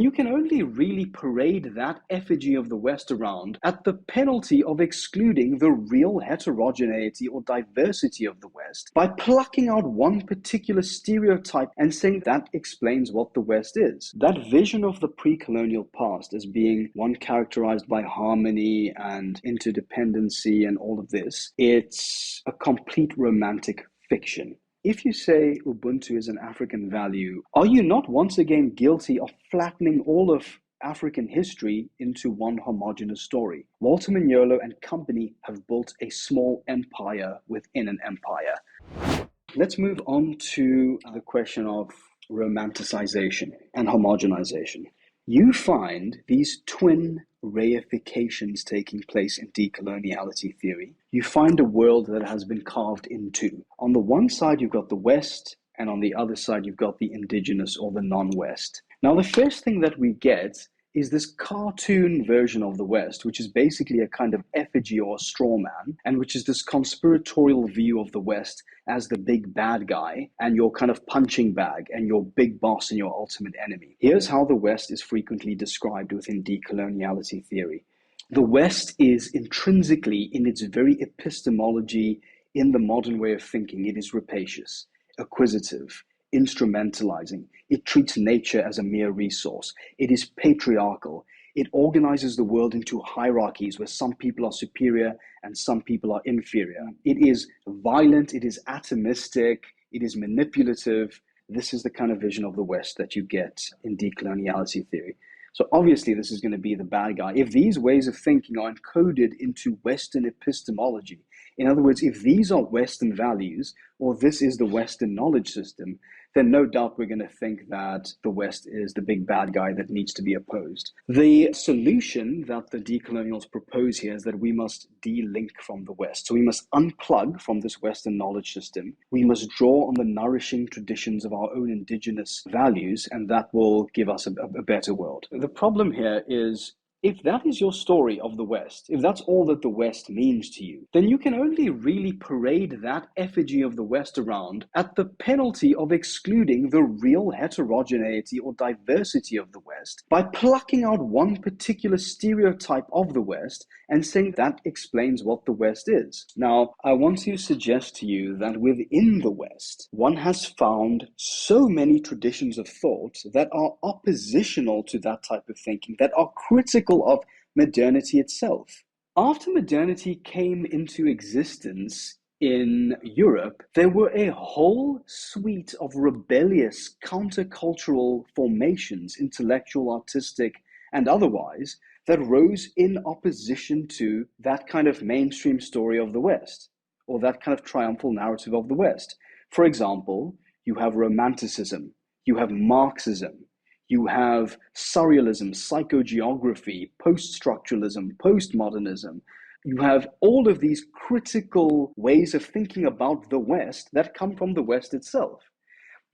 You can only really parade that effigy of the West around at the penalty of excluding the real heterogeneity or diversity of the West by plucking out one particular stereotype and saying that explains what the West is. That vision of the pre-colonial past as being one characterized by harmony and interdependency and all of this, it's a complete romantic fiction. If you say Ubuntu is an African value, are you not once again guilty of flattening all of African history into one homogeneous story? Walter Mignolo and company have built a small empire within an empire. Let's move on to the question of romanticization and homogenization. You find these twin reifications taking place in decoloniality theory. You find a world that has been carved in two. On the one side, you've got the West, and on the other side, you've got the indigenous or the non-West. Now, the first thing that we get is this cartoon version of the West, which is basically a kind of effigy or a straw man, and which is this conspiratorial view of the West as the big bad guy and your kind of punching bag and your big boss and your ultimate enemy. Here's how the West is frequently described within decoloniality theory. The West is intrinsically, in its very epistemology, in the modern way of thinking, it is rapacious, acquisitive, instrumentalizing. It treats nature as a mere resource. It is patriarchal. It organizes the world into hierarchies where some people are superior and some people are inferior. It is violent. It is atomistic. It is manipulative. This is the kind of vision of the West that you get in decoloniality theory. So obviously this is going to be the bad guy. If these ways of thinking are encoded into Western epistemology, in other words, if these are Western values, or this is the Western knowledge system, then no doubt we're going to think that the West is the big bad guy that needs to be opposed. The solution that the decolonials propose here is that we must de-link from the West. So we must unplug from this Western knowledge system. We must draw on the nourishing traditions of our own indigenous values, and that will give us a better world. The problem here is, if that is your story of the West, if that's all that the West means to you, then you can only really parade that effigy of the West around at the penalty of excluding the real heterogeneity or diversity of the West by plucking out one particular stereotype of the West and saying that explains what the West is. Now, I want to suggest to you that within the West, one has found so many traditions of thought that are oppositional to that type of thinking, that are critical of modernity itself. After modernity came into existence in Europe, there were a whole suite of rebellious countercultural formations, intellectual, artistic, and otherwise, that rose in opposition to that kind of mainstream story of the West, or that kind of triumphal narrative of the West. For example, you have Romanticism, you have Marxism, you have surrealism, psychogeography, post-structuralism, postmodernism. You have all of these critical ways of thinking about the West that come from the West itself.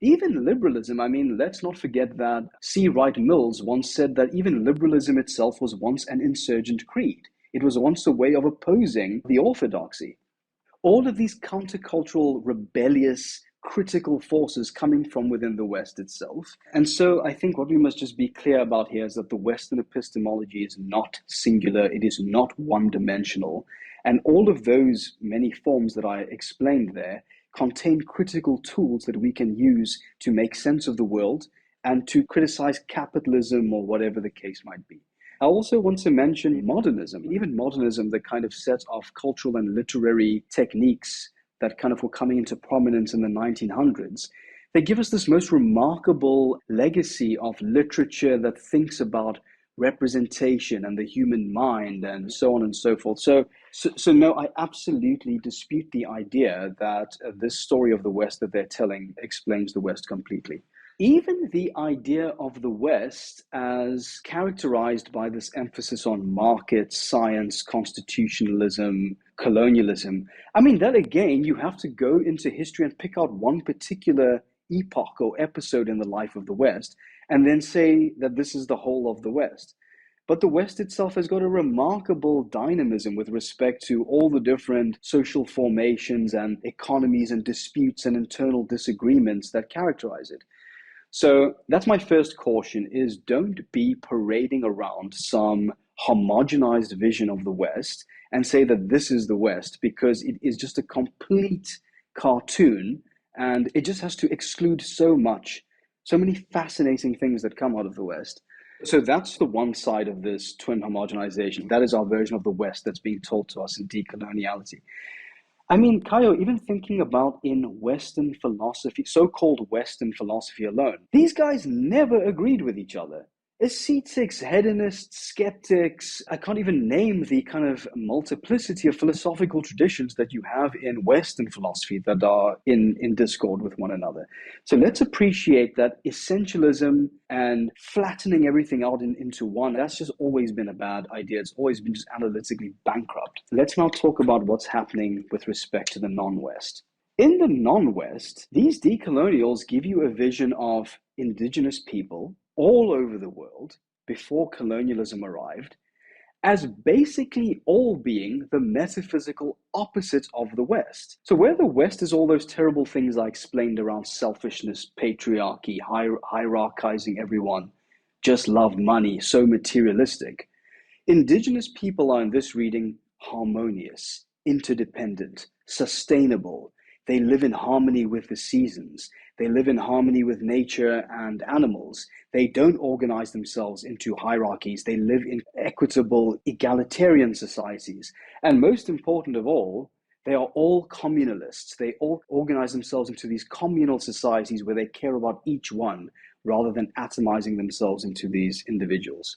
Even liberalism, I mean, let's not forget that C. Wright Mills once said that even liberalism itself was once an insurgent creed. It was once a way of opposing the orthodoxy. All of these countercultural, rebellious, critical forces coming from within the West itself. And so I think what we must just be clear about here is that the Western epistemology is not singular, it is not one-dimensional. And all of those many forms that I explained there contain critical tools that we can use to make sense of the world and to criticize capitalism or whatever the case might be. I also want to mention modernism. Even modernism, the kind of set of cultural and literary techniques that kind of were coming into prominence in the 1900s, they give us this most remarkable legacy of literature that thinks about representation and the human mind and so on and so forth. So no, I absolutely dispute the idea that this story of the West that they're telling explains the West completely. Even the idea of the West as characterized by this emphasis on market, science, constitutionalism, colonialism, I mean, that again, you have to go into history and pick out one particular epoch or episode in the life of the West and then say that this is the whole of the West. But the West itself has got a remarkable dynamism with respect to all the different social formations and economies and disputes and internal disagreements that characterize it. So that's my first caution is don't be parading around some homogenized vision of the West and say that this is the West because it is just a complete cartoon and it just has to exclude so much, so many fascinating things that come out of the West. So that's the one side of this twin homogenization. That is our version of the West that's being told to us in decoloniality. I mean, Kaio, even thinking about in Western philosophy, so-called Western philosophy alone, these guys never agreed with each other. Ascetics, hedonists, skeptics, I can't even name the kind of multiplicity of philosophical traditions that you have in Western philosophy that are in discord with one another. So let's appreciate that essentialism and flattening everything out into one, that's just always been a bad idea. It's always been just analytically bankrupt. Let's now talk about what's happening with respect to the non-West. In the non-West, these decolonials give you a vision of indigenous people all over the world before colonialism arrived as basically all being the metaphysical opposite of the West. So where the West is all those terrible things I explained around selfishness, patriarchy, hierarchizing everyone, just love money, so materialistic, indigenous people are in this reading harmonious, interdependent, sustainable. They live in harmony with the seasons. They live in harmony with nature and animals. They don't organize themselves into hierarchies. They live in equitable, egalitarian societies. And most important of all, they are all communalists. They all organize themselves into these communal societies where they care about each one rather than atomizing themselves into these individuals.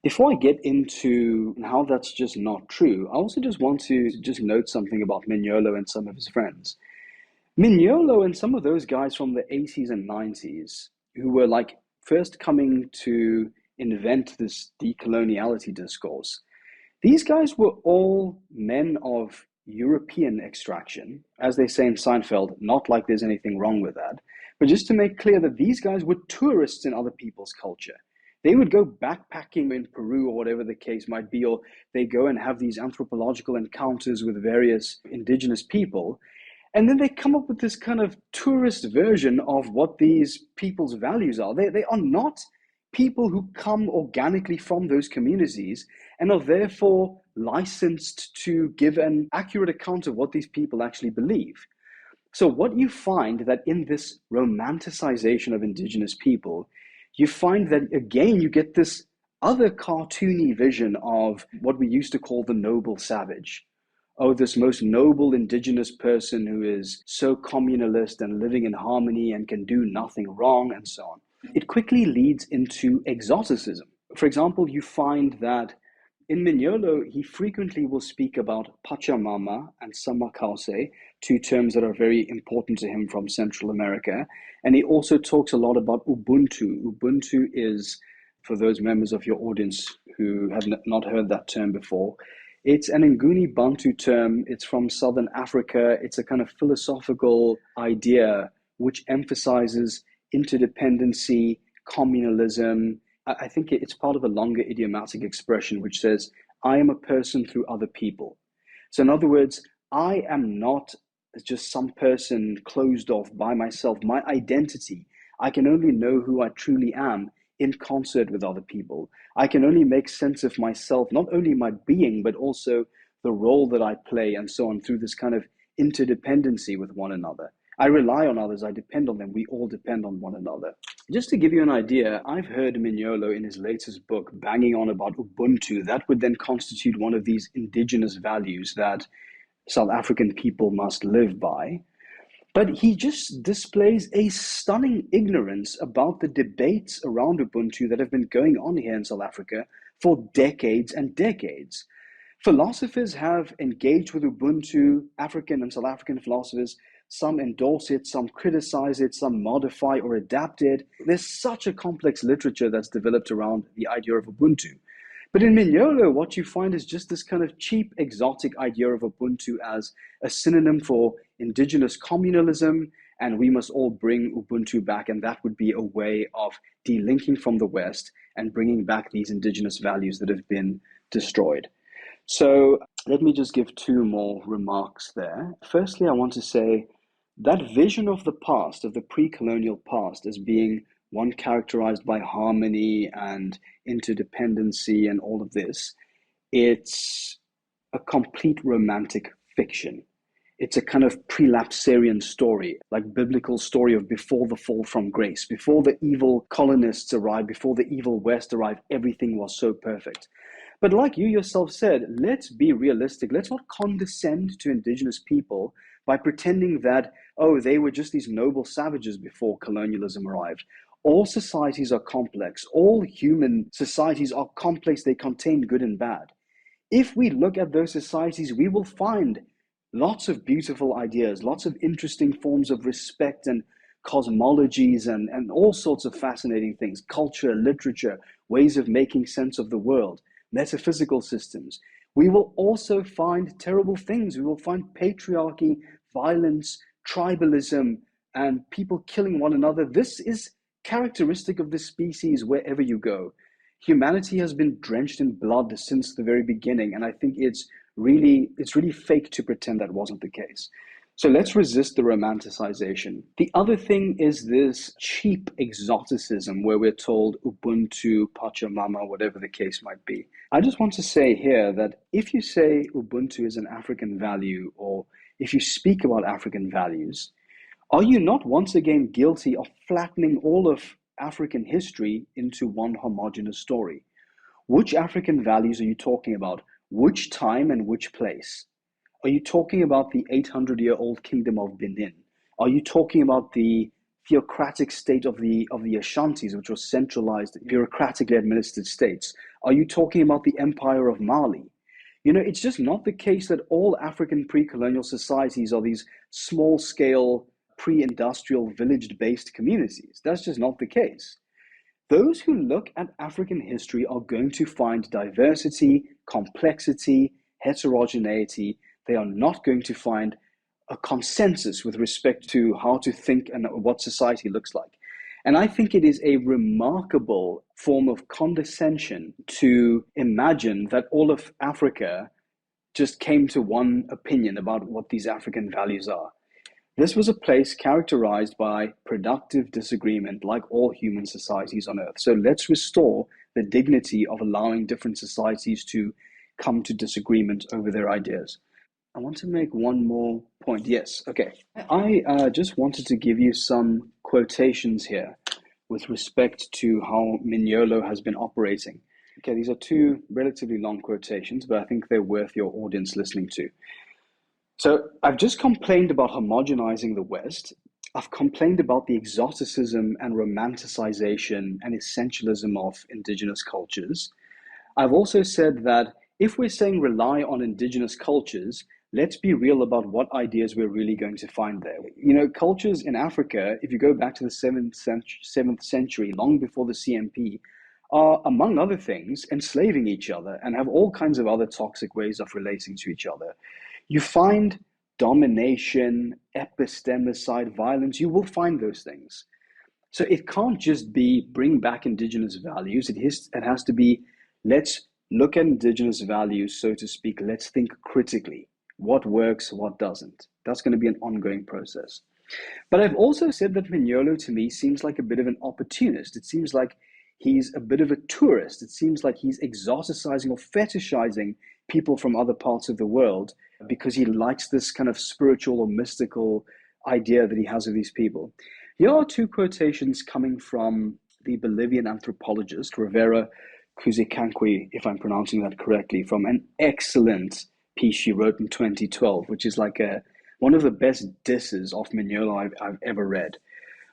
Before I get into how that's just not true, I also just want to just note something about Mignolo and some of his friends. Mignolo and some of those guys from the 80s and 90s who were like first coming to invent this decoloniality discourse, these guys were all men of European extraction, as they say in Seinfeld, not like there's anything wrong with that, but just to make clear that these guys were tourists in other people's culture. They would go backpacking in Peru or whatever the case might be, or they go and have these anthropological encounters with various indigenous people. And then they come up with this kind of tourist version of what these people's values are. They are not people who come organically from those communities and are therefore licensed to give an accurate account of what these people actually believe. So what you find that in this romanticization of indigenous people, you find that again, you get this other cartoony vision of what we used to call the noble savage. Oh, this most noble indigenous person who is so communalist and living in harmony and can do nothing wrong and so on. It quickly leads into exoticism. For example, you find that in Mignolo, he frequently will speak about Pachamama and Samakause, two terms that are very important to him from Central America. And he also talks a lot about Ubuntu. Ubuntu is, for those members of your audience who have not heard that term before, it's an Nguni Bantu term. It's from Southern Africa. It's a kind of philosophical idea which emphasizes interdependency, communalism. I think it's part of a longer idiomatic expression which says, I am a person through other people. So in other words, I am not just some person closed off by myself. My identity, I can only know who I truly am in concert with other people. I can only make sense of myself, not only my being, but also the role that I play and so on through this kind of interdependency with one another. I rely on others, I depend on them, we all depend on one another. Just to give you an idea, I've heard Mignolo in his latest book banging on about Ubuntu. That would then constitute one of these indigenous values that South African people must live by. But he just displays a stunning ignorance about the debates around Ubuntu that have been going on here in South Africa for decades and decades. Philosophers have engaged with Ubuntu, African and South African philosophers. Some endorse it, some criticize it, some modify or adapt it. There's such a complex literature that's developed around the idea of Ubuntu. But in Mignolo, what you find is just this kind of cheap, exotic idea of Ubuntu as a synonym for indigenous communalism, and we must all bring Ubuntu back, and that would be a way of delinking from the West and bringing back these indigenous values that have been destroyed. So let me just give two more remarks there. Firstly, I want to say That vision of the past, of the pre-colonial past, as being one characterized by harmony and interdependency and all of this, it's a complete romantic fiction. It's a kind of prelapsarian story, like biblical story of before the fall from grace, before the evil colonists arrived, before the evil West arrived, everything was so perfect. But like you yourself said, let's be realistic. Let's not condescend to indigenous people by pretending that, oh, they were just these noble savages before colonialism arrived. All societies are complex. All human societies are complex. They contain good and bad. If we look at those societies, we will find lots of beautiful ideas, lots of interesting forms of respect and cosmologies and all sorts of fascinating things, culture, literature, ways of making sense of the world, metaphysical systems. We will also find terrible things. We will find patriarchy, violence, tribalism, and people killing one another. This is characteristic of the species wherever you go. Humanity has been drenched in blood since the very beginning, and I think it's really fake to pretend that wasn't the case. So let's resist the romanticization. The other thing is this cheap exoticism where we're told Ubuntu, Pachamama, whatever the case might be. I just want to say here that if you say Ubuntu is an African value, or if you speak about African values, are you not once again guilty of flattening all of African history into one homogeneous story? Which African values are you talking about? Which time and which place? Are you talking about the 800-year-old kingdom of Benin? Are you talking about the theocratic state of the Ashantis, which was centralized, bureaucratically administered states? Are you talking about the empire of Mali? It's just not the case that all African pre-colonial societies are these small-scale, pre-industrial, village-based communities. That's just not the case. Those who look at African history are going to find diversity, complexity, heterogeneity. They are not going to find a consensus with respect to how to think and what society looks like. And I think it is a remarkable form of condescension to imagine that all of Africa just came to one opinion about what these African values are. This was a place characterized by productive disagreement, like all human societies on Earth. So let's restore the dignity of allowing different societies to come to disagreement over their ideas. I want to make one more point. Yes, okay. I just wanted to give you some quotations here with respect to how Mignolo has been operating. Okay, these are two relatively long quotations, but I think they're worth your audience listening to. So I've just complained about homogenizing the West. I've complained about the exoticism and romanticization and essentialism of indigenous cultures. I've also said that if we're saying rely on indigenous cultures, let's be real about what ideas we're really going to find there. Cultures in Africa, if you go back to the 7th century, long before the CMP, are, among other things, enslaving each other and have all kinds of other toxic ways of relating to each other. You find domination, epistemicide, violence, you will find those things. So it can't just be bring back indigenous values. It has to be, let's look at indigenous values, so to speak. Let's think critically. What works, what doesn't. That's going to be an ongoing process. But I've also said that Mignolo to me seems like a bit of an opportunist. It seems like he's a bit of a tourist. It seems like he's exoticizing or fetishizing people from other parts of the world because he likes this kind of spiritual or mystical idea that he has of these people. Here are two quotations coming from the Bolivian anthropologist Rivera Cusicanqui, if I'm pronouncing that correctly, from an excellent piece she wrote in 2012, which is like one of the best disses of Mignolo I've ever read.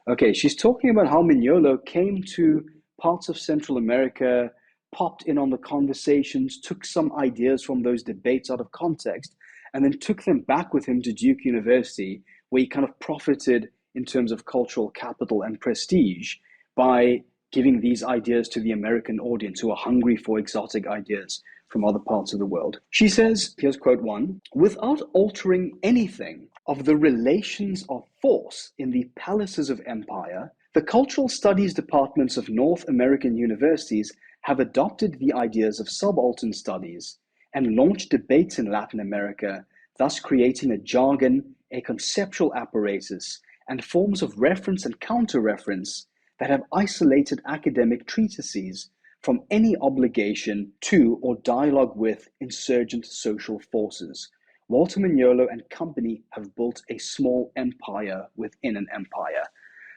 Okay, she's talking about how Mignolo came to parts of Central America, popped in on the conversations, took some ideas from those debates out of context, and then took them back with him to Duke University, where he kind of profited in terms of cultural capital and prestige by giving these ideas to the American audience who are hungry for exotic ideas from other parts of the world. She says, here's quote one, without altering anything of the relations of force in the palaces of empire, the cultural studies departments of North American universities have adopted the ideas of subaltern studies and launched debates in Latin America, thus creating a jargon a conceptual apparatus, and forms of reference and counter-reference that have isolated academic treatises from any obligation to or dialogue with insurgent social forces. Walter Mignolo and company have built a small empire within an empire.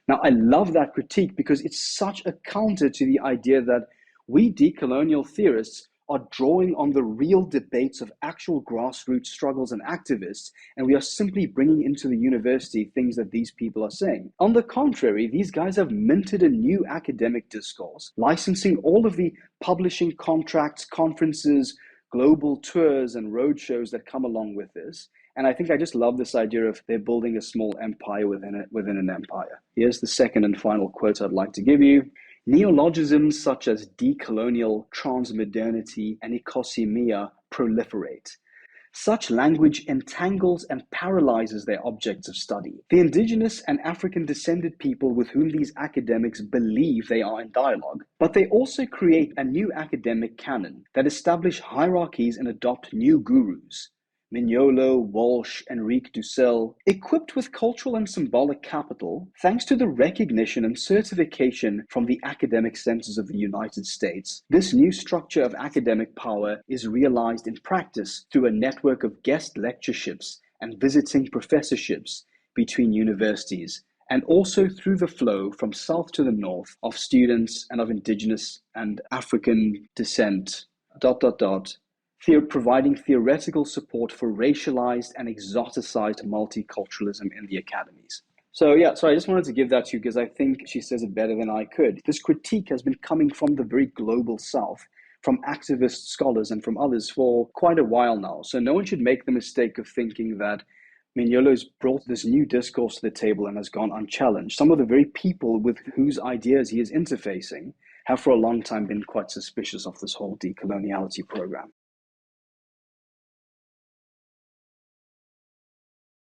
Now, I love that critique because it's such a counter to the idea that we decolonial theorists are drawing on the real debates of actual grassroots struggles and activists, and we are simply bringing into the university things that these people are saying. On the contrary, these guys have minted a new academic discourse, licensing all of the publishing contracts, conferences, global tours, and roadshows that come along with this. And I think I just love this idea of they're building a small empire within an empire. Here's the second and final quote I'd like to give you. Neologisms such as decolonial, transmodernity, and ecosemia proliferate. Such language entangles and paralyzes their objects of study. The indigenous and African-descended people with whom these academics believe they are in dialogue, but they also create a new academic canon that establish hierarchies and adopt new gurus. Mignolo, Walsh, Enrique Dussel, equipped with cultural and symbolic capital, thanks to the recognition and certification from the academic centers of the United States, this new structure of academic power is realized in practice through a network of guest lectureships and visiting professorships between universities, and also through the flow from south to the north of students and of indigenous and African descent, providing theoretical support for racialized and exoticized multiculturalism in the academies. So I just wanted to give that to you because I think she says it better than I could. This critique has been coming from the very global south, from activist scholars and from others for quite a while now. So no one should make the mistake of thinking that Mignolo's brought this new discourse to the table and has gone unchallenged. Some of the very people with whose ideas he is interfacing have for a long time been quite suspicious of this whole decoloniality program.